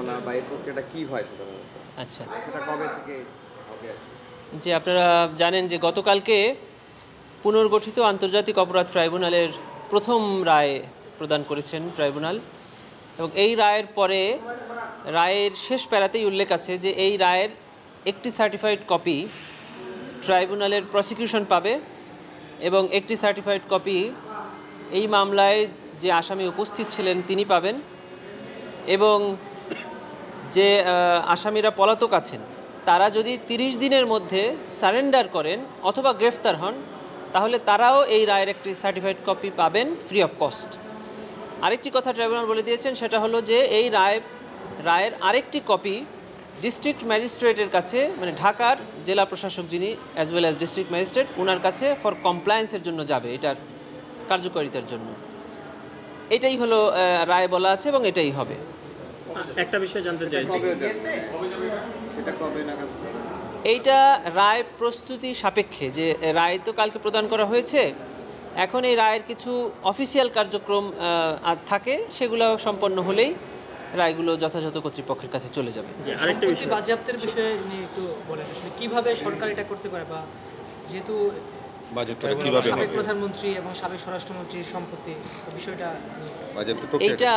না বা এই প্রক্রিয়াটা কি হয় সাধারণত? আচ্ছা, সেটা কবে থেকে হবে? যে আপনারা জানেন যে গতকালকে পুনর্গঠিত আন্তর্জাতিক অপরাধ ট্রাইব্যুনালের প্রথম রায় প্রদান করেছেন ট্রাইব্যুনাল, এবং এই রায়ের পরে রায়ের শেষ প্যারাতেই উল্লেখ আছে যে এই রায়ের একটি সার্টিফাইড কপি ট্রাইব্যুনালের প্রসিকিউশন পাবে এবং একটি সার্টিফাইড কপি এই মামলায় যে আসামি উপস্থিত ছিলেন তিনি পাবেন, এবং যে আসামিরা পলাতক আছেন তারা যদি 30 দিনের মধ্যে সারেন্ডার করেন অথবা গ্রেফতার হন তাহলে তারাও এই রায়ের একটি সার্টিফাইড কপি পাবেন ফ্রি অফ কস্ট। আরেকটি কথা ট্রাইব্যুনাল বলে দিয়েছেন, সেটা হলো যে এই রায়ের আরেকটি কপি ডিস্ট্রিক্ট ম্যাজিস্ট্রেটের কাছে, মানে ঢাকার জেলা প্রশাসক যিনি as well as district magistrate, ওনার কাছে ফর কমপ্লায়েন্সের জন্য যাবে, এটার কার্যকারিতার জন্য। এটাই হলো রায় বলা আছে এবং এটাই হবে। একটা বিষয় জানতে চাইছি, সেটা কবে নাগাদ? এইটা রায় প্রস্তুতি সাপেক্ষে, যে রায় তো কালকে প্রদান করা হয়েছে, এখন এই রায়ের কিছু অফিসিয়াল কার্যক্রম থাকে, সেগুলো সম্পন্ন হলেই রায়গুলো যথাযথ কর্তৃপক্ষের কাছে চলে যাবে। আরেকটা বিষয় বাজেয়াপ্তের বিষয়ে নিয়ে একটু বলেন, আসলে কিভাবে সরকার এটা করতে পারে, বা যেহেতু সাবেক প্রধানমন্ত্রী এবং সাবেক স্বরাষ্ট্রমন্ত্রীর সম্পত্তি, বিষয়টা এইটা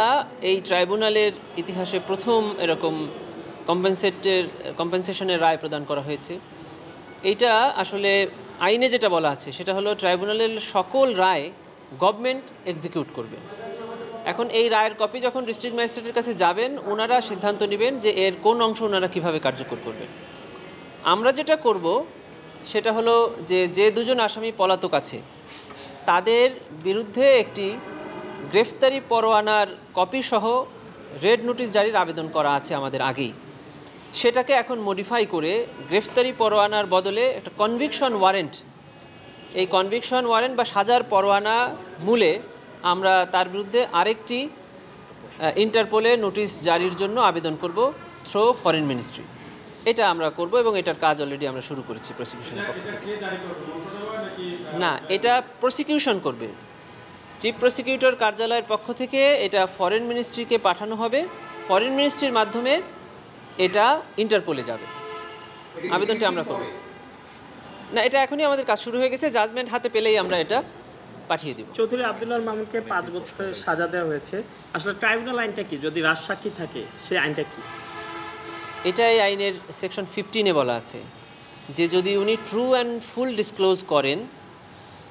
এই ট্রাইব্যুনালের ইতিহাসে প্রথম এরকম কম্পেনসেশনের রায় প্রদান করা হয়েছে। এইটা আসলে আইনে যেটা বলা আছে সেটা হলো ট্রাইব্যুনালের সকল রায় গভর্নমেন্ট এক্সিকিউট করবে। এখন এই রায়ের কপি যখন ডিস্ট্রিক্ট ম্যাজিস্ট্রেটের কাছে যাবেন, ওনারা সিদ্ধান্ত নেবেন যে এর কোন অংশ ওনারা কীভাবে কার্যকর করবেন। আমরা যেটা করব সেটা হলো যে দুজন আসামি পলাতক আছে তাদের বিরুদ্ধে একটি গ্রেফতারি পরোয়ানার কপি সহ রেড নোটিশ জারির আবেদন করা আছে আমাদের আগেই, সেটাকে এখন মডিফাই করে গ্রেফতারি পরোয়ানার বদলে একটা কনভিকশন ওয়ারেন্ট, এই কনভিকশন ওয়ারেন্ট বা সাজার পরোয়ানা মূলে আমরা তার বিরুদ্ধে আরেকটি ইন্টারপোলে নোটিশ জারির জন্য আবেদন করব থ্রু ফরেন মিনিস্ট্রি। এটা আমরা করব এবং এটার কাজ অলরেডি আমরা শুরু করেছি প্রসিকিউশনের পক্ষ থেকে। না, এটা প্রসিকিউশন করবে চিফ প্রসিকিউটর কার্যালয়ের পক্ষ থেকে, এটা ফরেন মিনিস্ট্রিকে পাঠানো হবে, ফরেন মিনিস্ট্রির মাধ্যমে এটা ইন্টারপোলে যাবে। আবেদনটি আমরা করব না, এটা এখনই আমাদের কাজ শুরু হয়ে গেছে, জাজমেন্ট হাতে পেলেই আমরা এটা পাঠিয়ে দিব। চৌধুরী আব্দুল্লাহ মামুনকে 5 বছরের সাজা দেওয়া হয়েছে, আসলে ট্রাইব্যুনাল আইনটা কি, যদি রাজসাক্ষী থাকে সেই আইনটা কি? এটা এই আইনের সেকশন 15-এ বলা আছে যে যদি উনি ট্রু অ্যান্ড ফুল ডিসক্লোজ করেন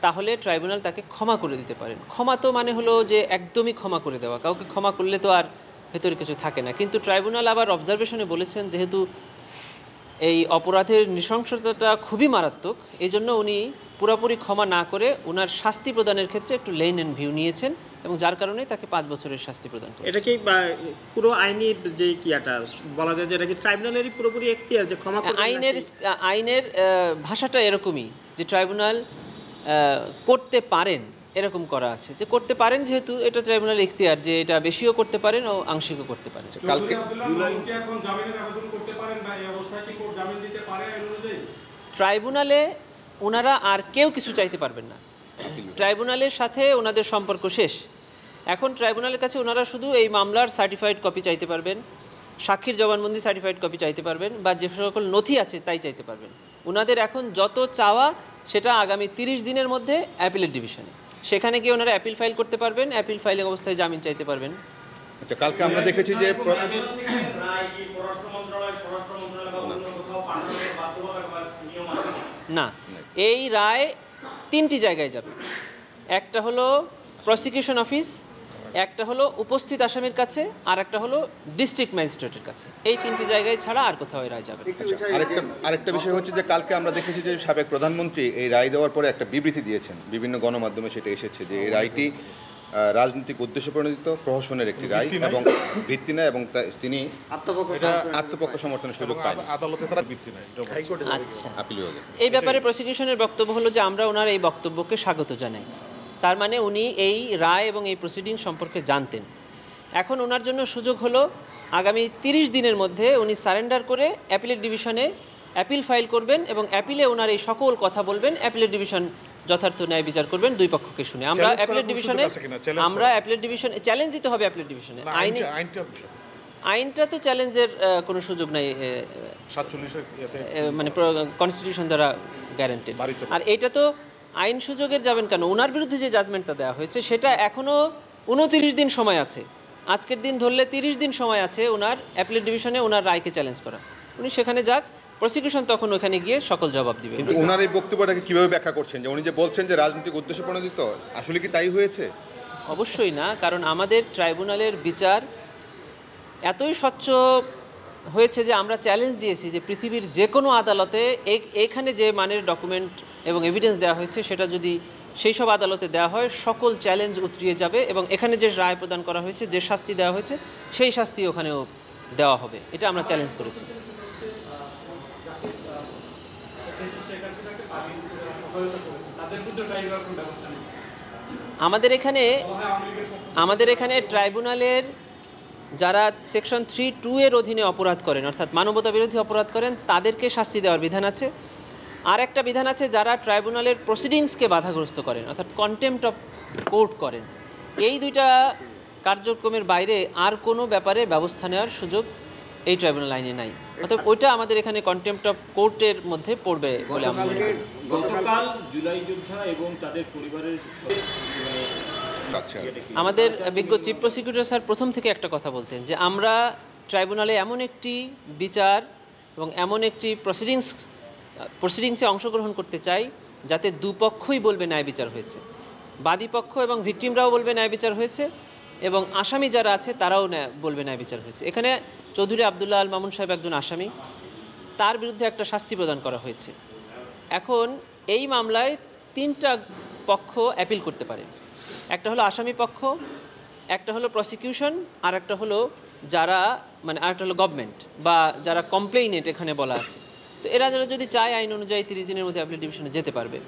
তাহলে ট্রাইব্যুনাল তাকে ক্ষমা করে দিতে পারেন। ক্ষমা তো মানে হলো যে একদমই ক্ষমা করে দেওয়া, কাউকে ক্ষমা করলে তো আর ভেতরে কিছু থাকে না, কিন্তু ট্রাইব্যুনাল আবার অবজারভেশনে বলেছেন যেহেতু এই অপরাধের নৃশংসতাটা খুবই মারাত্মক, এই জন্য উনি পুরোপুরি ক্ষমা না করে ওনার শাস্তি প্রদানের ক্ষেত্রে একটু লেন অ্যান্ড ভিউ নিয়েছেন এবং যার কারণে তাকে 5 বছরের শাস্তি প্রদান করেছেন। এটা কি পুরো আইনের যে কিয়াটা বলা যায় যে এটা কি ট্রাইব্যুনালেরই পুরোপুরি এখতিয়ার যে ক্ষমা করবে? আইনের ভাষাটা এরকমই যে ট্রাইব্যুনাল করতে পারেন, এরকম করা আছে যে করতে পারেন, যেহেতু এটা ট্রাইব্যুনাল এখতিয়ার যে এটা বেশিও করতে পারেন ও আংশিকও করতে পারেন। ট্রাইব্যুনালে ওনারা আর কেউ কিছু চাইতে পারবেন না, ট্রাইব্যুনালের সাথে ওনাদের সম্পর্ক শেষ। এখন ট্রাইব্যুনালের কাছে ওনারা শুধু এই মামলার সার্টিফাইড কপি চাইতে পারবেন, সাক্ষীর জবানবন্দি সার্টিফাইড কপি চাইতে পারবেন, বা যে সকল নথি আছে তাই চাইতে পারবেন। ওনাদের এখন যত চাওয়া সেটা আগামী 30 দিনের মধ্যে অ্যাপিলেট ডিভিশনে, সেখানে গিয়ে ওনারা অ্যাপিল ফাইল করতে পারবেন, অ্যাপিল ফাইলিং অবস্থায় জামিন চাইতে পারবেন। আচ্ছা, কালকে আমরা দেখেছি যে না, এই রায় 3টি জায়গায় যাবে। একটা হলো প্রসিকিউশন অফিস, একটা হলো উপস্থিত আসামির কাছে, আর একটা হলো ডিস্ট্রিক্ট ম্যাজিস্ট্রেটের কাছে। এই 3টি জায়গায় ছাড়া আর কোথাও রায় যাবে। আরেকটা বিষয় হচ্ছে যে কালকে আমরা দেখেছি যে সাবেক প্রধানমন্ত্রী এই রায় দেওয়ার পরে একটা বিবৃতি দিয়েছেন, বিভিন্ন গণমাধ্যমে সেটা এসেছে যে এই রায়টি রাজনৈতিক উদ্দেশ্য প্রণোদিত প্রহসনের একটি রায় এবং ভিত্তি নয়, এবং তিনি আত্মপক্ষ সমর্থনের সুযোগ পান, আদালতে তারা ভিত্তি নয়। আচ্ছা, এই ব্যাপারে প্রসিকিউশনের বক্তব্য হলো যে আমরা ওনার এই বক্তব্যকে স্বাগত জানাই। তার মানে উনি এই রায় এবং এই প্রসিডিং সম্পর্কে জানতেন। এখন ওনার জন্য সুযোগ হলো আগামী 30 দিনের মধ্যে উনি সারেন্ডার করে অ্যাপিলেট ডিভিশনে অ্যাপিল ফাইল করবেন এবং অ্যাপিলে ওনার এই সকল কথা বলবেন। অ্যাপিলেট ডিভিশন যথার্থ ন্যায় বিচার করবেন দুই পক্ষকে শুনে। আমরা অ্যাপিলেট ডিভিশনে চ্যালেঞ্জ দিতে হবে। অ্যাপিলেট ডিভিশনে আইনটা তো চ্যালেঞ্জের কোনো সুযোগ নাই, মানে কনস্টিটিউশন দ্বারা গ্যারান্টেড। আর এটা তো আইন সুযোগের যাবেন কেন, ওনার বিরুদ্ধে যে জাজমেন্টটা দেওয়া হয়েছে সেটা এখনও 29 দিন সময় আছে। আজকের দিন ধরলে 30 দিন সময় আছে ওনার অ্যাপিলেট ডিভিশনে ওনার রায়কে চ্যালেঞ্জ করা। উনি সেখানে যাক, প্রসিকিউশন তখন ওখানে গিয়ে সকল জবাব দিবে। কিন্তু ওনার এই বক্তব্যটাকে কিভাবে ব্যাখ্যা করছেন, যে উনি যে বলছেন যে রাজনৈতিক উদ্দেশ্য প্রণোদিত, আসলে কি তাই হয়েছে? অবশ্যই না, কারণ আমাদের ট্রাইব্যুনালের বিচার এতই স্বচ্ছ হয়েছে যে আমরা চ্যালেঞ্জ দিয়েছি যে পৃথিবীর যে কোনো আদালতে এখানে যে মানের ডকুমেন্ট এবং এভিডেন্স দেওয়া হয়েছে সেটা যদি সেই সব আদালতে দেওয়া হয় সকল চ্যালেঞ্জ উতরিয়ে যাবে, এবং এখানে যে রায় প্রদান করা হয়েছে, যে শাস্তি দেওয়া হয়েছে সেই শাস্তি ওখানেও দেওয়া হবে, এটা আমরা চ্যালেঞ্জ করেছি। আমাদের এখানে ট্রাইব্যুনালের যারা সেকশন 3(2) এর অধীনে অপরাধ করেন, অর্থাৎ মানবতা বিরোধী অপরাধ করেন, তাদেরকে শাস্তি দেওয়ার বিধান আছে। আর একটা বিধান আছে যারা ট্রাইব্যুনালের প্রসিডিংসকে বাধাগ্রস্ত করেন, অর্থাৎ কন্টেম্পট অফ কোর্ট করেন। এই দুইটা কার্যক্রমের বাইরে আর কোনো ব্যাপারে ব্যবস্থা নেওয়ার সুযোগ এই ট্রাইব্যুনাল আইনে নাই। অর্থাৎ ওইটা আমাদের এখানে কন্টেম্পট অফ কোর্টের মধ্যে পড়বে বলে আমরা মনে করি। গতকাল জুলাই যোদ্ধা এবং তাদের পরিবারের আমাদের বিজ্ঞ চিফ প্রসিকিউটর স্যার প্রথম থেকে একটা কথা বলতেন যে আমরা ট্রাইব্যুনালে এমন একটি বিচার এবং এমন একটি প্রসিডিংসে অংশগ্রহণ করতে চাই যাতে দুপক্ষই বলবে ন্যায় বিচার হয়েছে, বাদীপক্ষ এবং ভিকটিমরাও বলবে ন্যায় বিচার হয়েছে, এবং আসামি যারা আছে তারাও বলবে ন্যায় বিচার হয়েছে। এখানে চৌধুরী আবদুল্লাহ আল মামুন সাহেব একজন আসামি, তার বিরুদ্ধে একটা শাস্তি প্রদান করা হয়েছে। এখন এই মামলায় 3টা পক্ষ অ্যাপিল করতে পারে, একটা হলো আসামি পক্ষ, একটা হলো প্রসিকিউশন, আর একটা হলো যারা আরেকটা হলো গভর্নমেন্ট বা যারা কমপ্লেইনেন্ট এখানে বলা আছে। তো এরা যদি চায় আইন অনুযায়ী 30 দিনের মধ্যে অ্যাপিলেট ডিভিশনে যেতে পারবে।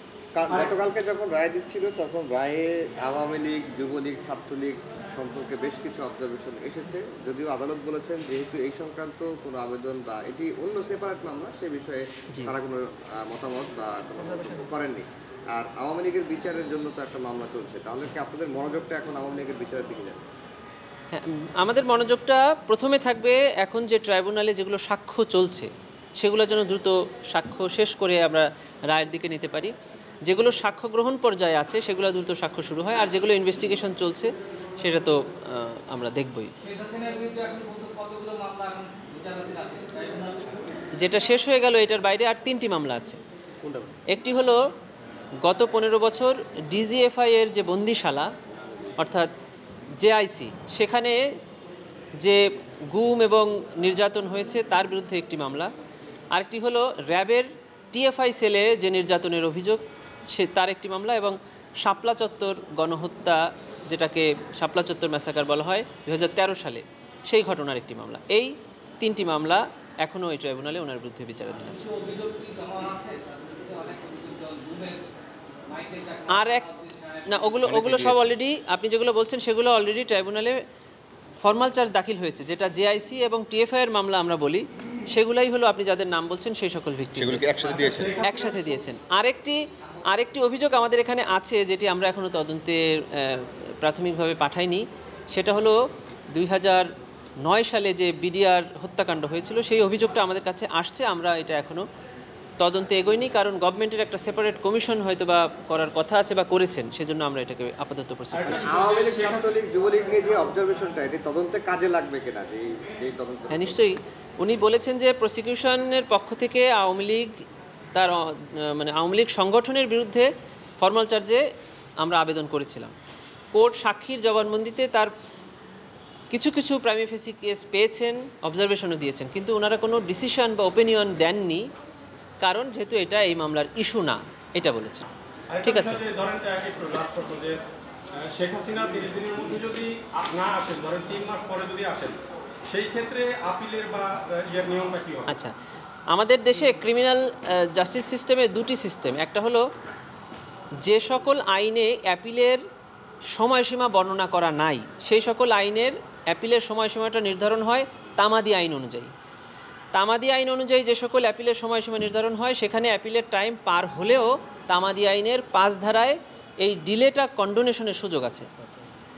গতকালকে যখন রায় দিচ্ছিল তখন রায়ে আওয়ামী লীগ, যুবলীগ, ছাত্রলীগ সম্পর্কে বেশ কিছু অবজারভেশন এসেছে, যদিও আদালত বলেছেন যেহেতু এই সংক্রান্ত কোনো আবেদন বা এটি অন্য সেপারেট মামলা, সে বিষয়ে তারা কোনো মতামত বা করেননি। আর আওয়ামী লীগের বিচারের জন্য তো একটা মামলা চলছে, তাহলে কি আপনাদের মনোযোগটা এখন আওয়ামী লীগের বিচারের দিকে যাবে? হ্যাঁ, আমাদের মনোযোগটা প্রথমে থাকবে এখন যে ট্রাইব্যুনালে যেগুলো সাক্ষ্য চলছে সেগুলোর জন্য দ্রুত সাক্ষ্য শেষ করে আমরা রায়ের দিকে নিতে পারি। যেগুলো সাক্ষ্য গ্রহণ পর্যায়ে আছে সেগুলো দ্রুত সাক্ষ্য শুরু হয়, আর যেগুলো ইনভেস্টিগেশন চলছে সেটা তো আমরা দেখবই। যেটা শেষ হয়ে গেল এটার বাইরে আর 3টি মামলা আছে। একটি হলো গত 15 বছর ডিজিএফআই এর যে বন্দিশালা অর্থাৎ জেআইসি, সেখানে যে গুম এবং নির্যাতন হয়েছে তার বিরুদ্ধে একটি মামলা। আরেকটি হলো র্যাবের টিএফআই সেলে যে নির্যাতনের অভিযোগ তার একটি মামলা, এবং শাপলা চত্বর গণহত্যা, যেটাকে শাপলা চত্বর ম্যাসাকার বলা হয় 2013 সালে, সেই ঘটনার একটি মামলা। এই 3টি মামলা এখনও এই ট্রাইব্যুনালে ওনার বিরুদ্ধে বিচারাধীন আছে। আর না, ওগুলো সব অলরেডি, আপনি যেগুলো বলছেন সেগুলো অলরেডি ট্রাইব্যুনালে ফর্মাল চার্জ দাখিল হয়েছে, যেটা জেআইসি এবং টিএফআই এর মামলা আমরা বলি, সেগুলাই হলো আপনি যাদের নাম বলছেন সেই সকল ভিকটিম একসাথে দিয়েছেন। আরেকটি অভিযোগ আমাদের এখানে আছে যেটি আমরা এখনও তদন্তে প্রাথমিকভাবে পাঠাইনি, সেটা হলো 2009 সালে যে বিডিআর হত্যাকাণ্ড হয়েছিল সেই অভিযোগটা আমাদের কাছে আসছে। আমরা এটা এখনও তদন্তে এগোয়নি, কারণ গভর্নমেন্টের একটা সেপারেট কমিশন হয়তো বা করার কথা আছে বা করেছেন, সেজন্য আমরা এটাকে আপাতত প্রসিড করছি। আওয়ামী লীগ, ছাত্রলীগ, যুবলীগ নিয়ে যে অবজারভেশনটা এটি তদন্তে কাজে লাগবে কিনা? হ্যাঁ, নিশ্চয়ই। উনি বলেছেন যে প্রসিকিউশনের পক্ষ থেকে আওয়ামী লীগ তার আওয়ামী লীগ সংগঠনের বিরুদ্ধে ফর্মাল চার্জে আমরা আবেদন করেছিলাম। কোর্ট সাক্ষীর জবানবন্দিতে তার কিছু কিছু প্রাইমি ফেসি কেস পেয়েছেন, অবজারভেশনও দিয়েছেন, কিন্তু ওনারা কোনো ডিসিশন বা ওপিনিয়ন দেননি, কারণ যেহেতু এটা এই মামলার ইস্যু না, এটা বলেছেন। ঠিক আছে, শেখ হাসিনা 30 দিনের মধ্যে যদি না আসেন, ধরেন 3 মাস পরে যদি আসেন, সেই ক্ষেত্রে আপিলের বা এর নিয়মটা কি হবে? আচ্ছা, আমাদের দেশে ক্রিমিনাল জাস্টিস সিস্টেমে 2টি সিস্টেম। একটা হলো যে সকল আইনে অ্যাপিলের সময়সীমা বর্ণনা করা নাই, সেই সকল আইনের অ্যাপিলের সময়সীমাটা নির্ধারণ হয় তামাদি আইন অনুযায়ী। তামাদি আইন অনুযায়ী যে সকল অ্যাপিলের সময়সীমা নির্ধারণ হয়, সেখানে অ্যাপিলের টাইম পার হলেও তামাদি আইনের 5 ধারায় এই ডিলেটা কন্ডোনেশনের সুযোগ আছে।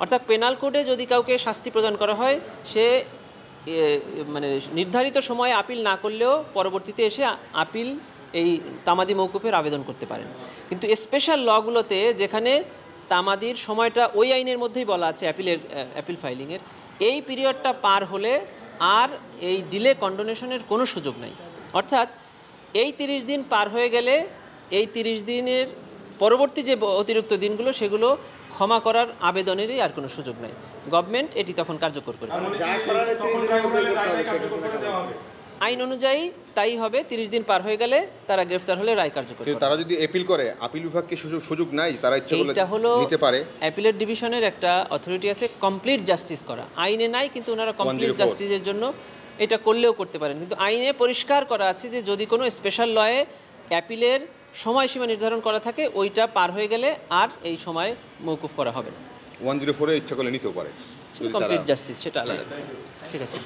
অর্থাৎ পেনাল কোডে যদি কাউকে শাস্তি প্রদান করা হয়, সে মানে নির্ধারিত সময়ে আপিল না করলেও পরবর্তীতে এসে আপিল এই তামাদি মৌকুফের আবেদন করতে পারেন। কিন্তু স্পেশাল লগুলোতে যেখানে তামাদির সময়টা ওই আইনের মধ্যেই বলা আছে অ্যাপিল ফাইলিংয়ের, এই পিরিয়ডটা পার হলে আর এই ডিলে কন্ডোনেশনের কোনো সুযোগ নাই। অর্থাৎ এই 30 দিন পার হয়ে গেলে এই 30 দিনের পরবর্তী যে অতিরিক্ত দিনগুলো সেগুলো ক্ষমা করার আবেদনেরই আর কোনো সুযোগ নাই। গভর্নমেন্ট এটি তখন কার্যকর করবে। আইন অনুযায়ী তাই হবে। 30 দিন পার হয়ে গেলে তারা গ্রেফতার হলে রায় কার্যকর করবে। তারা যদি আপিল করে, আপিল বিভাগকে সুযোগ নাই, তারা ইচ্ছা করলে এটা হলো নিতে পারে। অ্যাপিলেট ডিভিশনের একটা অথরিটি আছে কমপ্লিট জাস্টিস করা, আইনে নাই কিন্তু ওনারা কমপ্লিট জাস্টিসের জন্য এটা করলেও করতে পারেন। কিন্তু আইনে পরিষ্কার করা আছে যে যদি কোনো স্পেশাল লয়ে অ্যাপিলের সময়সীমা নির্ধারণ করা থাকে ওইটা পার হয়ে গেলে আর এই সময় মওকুফ করা হবে না। 104 এ ইচ্ছা করলে নিতেও পারে, কমপ্লিট জাস্টিস সেটা আলাদা। ঠিক আছে,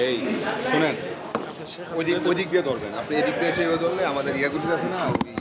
এই শুনেন, ওই দিক দিয়ে ধরবেন আপনি, এদিক দিয়ে এসে ধরলে আমাদের ইয়াগুলি আছে না, ওই